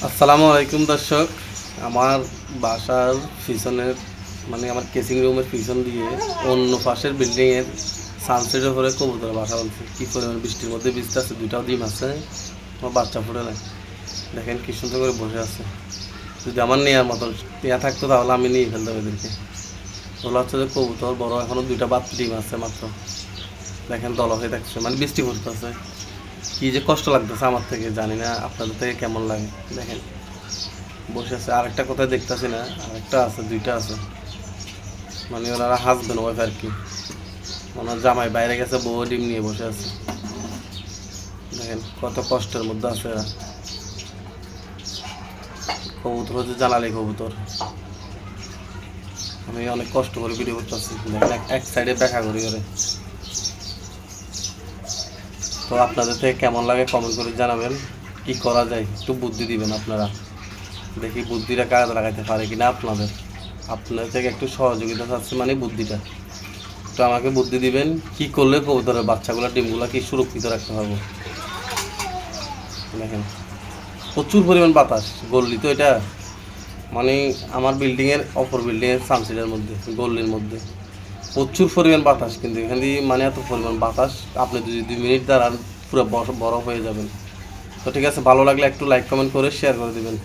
আসসালামু আলাইকুম দর্শক। আমার বাসার পিছনের আমার কেসিং রুমের পিছন দিয়ে অন্য পাশের বিল্ডিংয়ের সানসেটের উপরে কবুতর বাসা বলছে। কী পরিমাণ বৃষ্টির মধ্যে ভিজতে আছে, দুইটাও ডিম আছে, আমার বাচ্চা ফুটে নেয়। দেখেন কি সুন্দর করে বসে আছে। যদি আমার নেওয়ার মতো নেওয়া থাকতো তাহলে আমি নিয়ে ফেলতাম এদেরকে। ওগুলো হচ্ছে যে কবুতর বড়, এখনও দুইটা ডিম আছে মাত্র। দেখেন দল হয়ে থাকছে, বৃষ্টি পড়তেছে। কী যে কষ্ট লাগতেছে আমার থেকে, জানি না আপনাদের থেকে কেমন লাগে। দেখেন বসে আছে, আরেকটা কোথায় দেখতেছি না, আরেকটা আছে, দুইটা আছে। ওনারা হাসবেন ওয়াইফ আর কি। ওনার জামাই বাইরে গেছে, বউ ডিম নিয়ে বসে আছে। দেখেন কত কষ্টের মধ্যে আছে এরা। কবুতর হচ্ছে জানালি কবুতর। আমি অনেক কষ্ট করে ভিডিও করতেছি। দেখেন এক সাইডে দেখা করি করে। তো আপনাদের থেকে কেমন লাগে কমেন্ট করে জানাবেন। কি করা যায় একটু বুদ্ধি দিবেন আপনারা, দেখি বুদ্ধিটা কাজে লাগাইতে পারে কিনা আপনাদের। আপনাদের থেকে একটু সহযোগিতা চাচ্ছি, বুদ্ধিটা একটু আমাকে বুদ্ধি দিবেন। কি করলে কবুতরের বাচ্চাগুলো ডিমগুলো কি সুরক্ষিত রাখতে পারবো। দেখেন প্রচুর পরিমাণ বাতাস, গল্লি তো এটা, আমার বিল্ডিংয়ের অপর বিল্ডিংয়ের সানসিটের মধ্যে, গল্লির মধ্যে প্রচুর পরিমাণ বাতাস। কিন্তু এখান দিয়ে এত পরিমাণ বাতাস, আপনি যদি 2 মিনিট দাঁড়ান পুরো বরফ হয়ে যাবেন। তো ঠিক আছে, ভালো লাগলে একটু লাইক কমেন্ট করে শেয়ার করে দেবেন।